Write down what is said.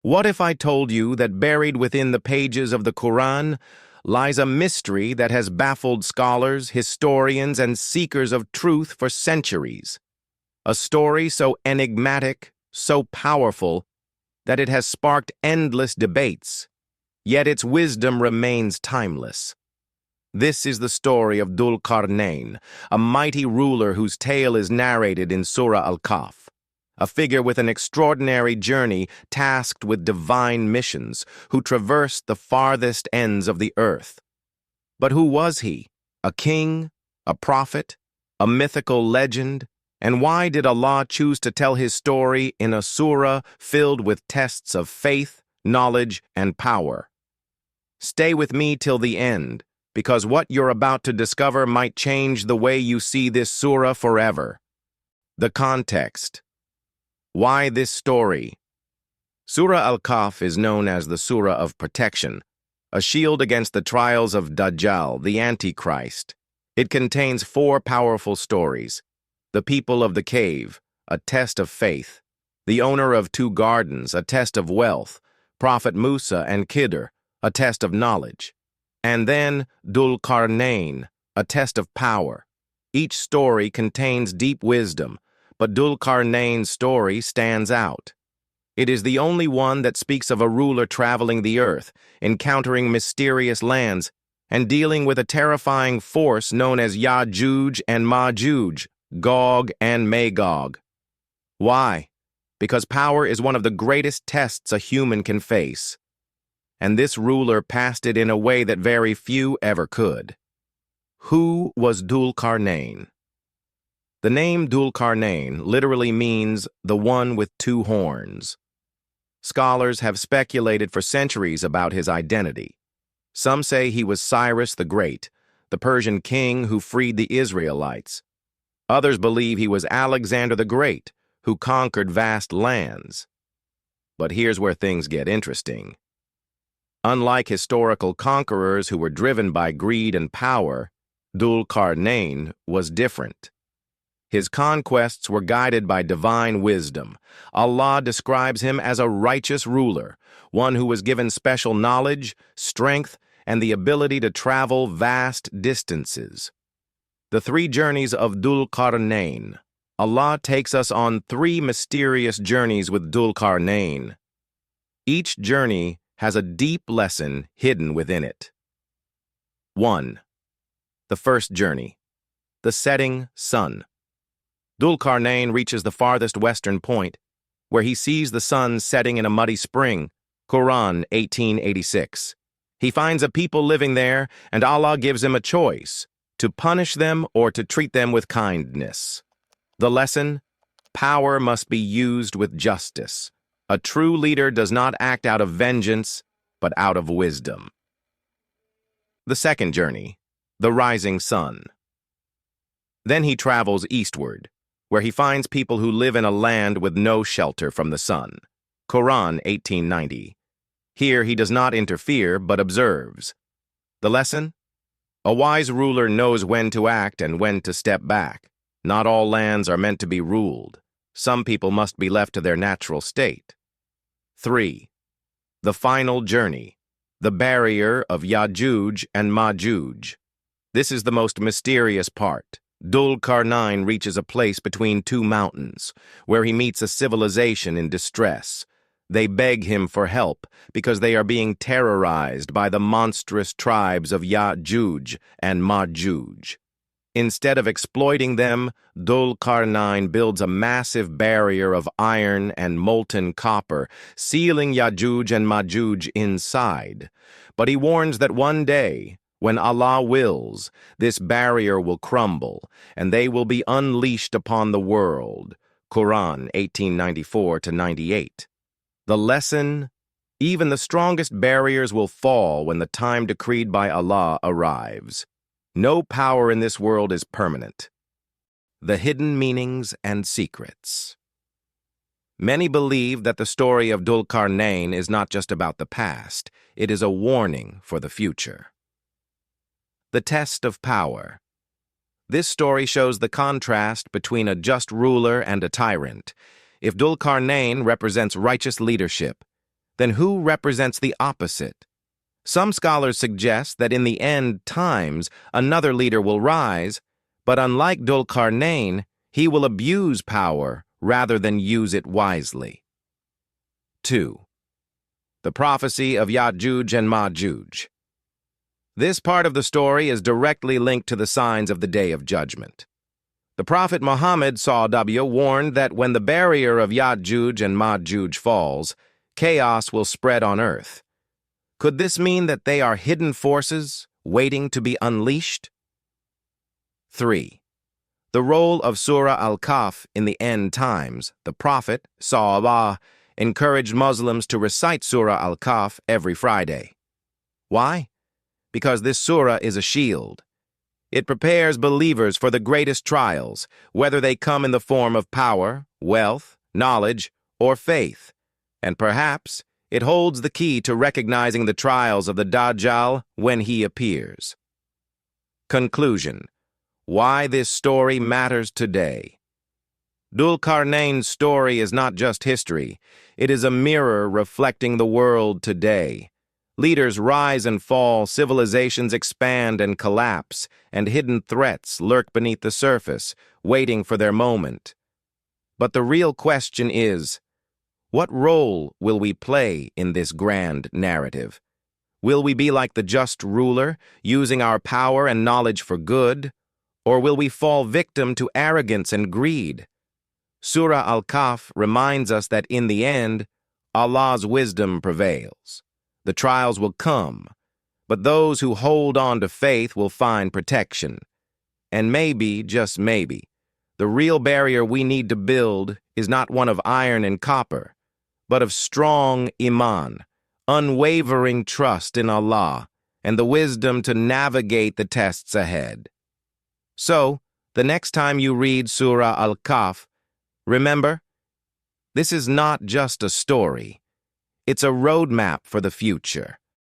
What if I told you that buried within the pages of the Quran lies a mystery that has baffled scholars, historians, and seekers of truth for centuries? A story so enigmatic, so powerful, that it has sparked endless debates, yet its wisdom remains timeless. This is the story of Dhul-Qarnayn, a mighty ruler whose tale is narrated in Surah Al-Kahf, a figure with an extraordinary journey tasked with divine missions, who traversed the farthest ends of the earth. But who was he? A king? A prophet? A mythical legend? And why did Allah choose to tell his story in a surah filled with tests of faith, knowledge, and power? Stay with me till the end, because what you're about to discover might change the way you see this surah forever. The context. Why this story? Surah Al-Kahf is known as the Surah of Protection, a shield against the trials of Dajjal, the Antichrist. It contains 4 powerful stories: the people of the cave, a test of faith; the owner of 2 gardens, a test of wealth; Prophet Musa and Khidr, a test of knowledge; and then Dhul-Qarnayn, a test of power. Each story contains deep wisdom, but Dhul-Qarnayn's story stands out. It is the only one that speaks of a ruler traveling the earth, encountering mysterious lands, and dealing with a terrifying force known as Ya'juj and Ma'juj, Gog and Magog. Why? Because power is one of the greatest tests a human can face. And this ruler passed it in a way that very few ever could. Who was Dhul-Qarnayn? The name Dhul-Qarnayn literally means the one with 2 horns. Scholars have speculated for centuries about his identity. Some say he was Cyrus the Great, the Persian king who freed the Israelites. Others believe he was Alexander the Great, who conquered vast lands. But here's where things get interesting. Unlike historical conquerors who were driven by greed and power, Dhul-Qarnayn was different. His conquests were guided by divine wisdom. Allah describes him as a righteous ruler, one who was given special knowledge, strength, and the ability to travel vast distances. The 3 journeys of Dhul-Qarnayn. Allah takes us on 3 mysterious journeys with Dhul-Qarnayn. Each journey has a deep lesson hidden within it. 1. The first journey. The setting sun. Dhul-Qarnayn reaches the farthest western point, where he sees the sun setting in a muddy spring, Quran 1886. He finds a people living there, and Allah gives him a choice: to punish them or to treat them with kindness. The lesson? Power must be used with justice. A true leader does not act out of vengeance, but out of wisdom. The second journey, the rising sun. Then he travels eastward, where he finds people who live in a land with no shelter from the sun. Quran 1890. Here he does not interfere, but observes. The lesson? A wise ruler knows when to act and when to step back. Not all lands are meant to be ruled. Some people must be left to their natural state. 3. The final journey, the barrier of Ya'juj and Ma'juj. This is the most mysterious part. Dhul-Qarnayn reaches a place between 2 mountains, where he meets a civilization in distress. They beg him for help because they are being terrorized by the monstrous tribes of Ya'juj and Ma'juj. Instead of exploiting them, Dhul-Qarnayn builds a massive barrier of iron and molten copper, sealing Ya'juj and Ma'juj inside. But he warns that one day, when Allah wills, this barrier will crumble, and they will be unleashed upon the world. Quran 1894-98. The lesson? Even the strongest barriers will fall when the time decreed by Allah arrives. No power in this world is permanent. The hidden meanings and secrets. Many believe that the story of Dhul-Qarnayn is not just about the past, it is a warning for the future. The test of power. This story shows the contrast between a just ruler and a tyrant. If Dhul-Qarnayn represents righteous leadership, then who represents the opposite? Some scholars suggest that in the end times, another leader will rise, but unlike Dhul-Qarnayn, he will abuse power rather than use it wisely. 2. The prophecy of Ya'juj and Ma'juj. This part of the story is directly linked to the signs of the Day of Judgment. The Prophet Muhammad warned that when the barrier of Ya'juj and Ma'juj falls, chaos will spread on earth. Could this mean that they are hidden forces waiting to be unleashed? 3. The role of Surah Al-Kahf in the end times. The Prophet, Sa'Allah, encouraged Muslims to recite Surah Al-Kahf every Friday. Why? Because this surah is a shield. It prepares believers for the greatest trials, whether they come in the form of power, wealth, knowledge, or faith. And perhaps it holds the key to recognizing the trials of the Dajjal when he appears. Conclusion. Why this story matters today. Dhul-Qarnayn's story is not just history. It is a mirror reflecting the world today. Leaders rise and fall, civilizations expand and collapse, and hidden threats lurk beneath the surface, waiting for their moment. But the real question is, what role will we play in this grand narrative? Will we be like the just ruler, using our power and knowledge for good? Or will we fall victim to arrogance and greed? Surah Al-Kahf reminds us that in the end, Allah's wisdom prevails. The trials will come, but those who hold on to faith will find protection. And maybe, just maybe, the real barrier we need to build is not one of iron and copper, but of strong iman, unwavering trust in Allah, and the wisdom to navigate the tests ahead. So, the next time you read Surah Al-Kahf, remember, this is not just a story. It's a roadmap for the future.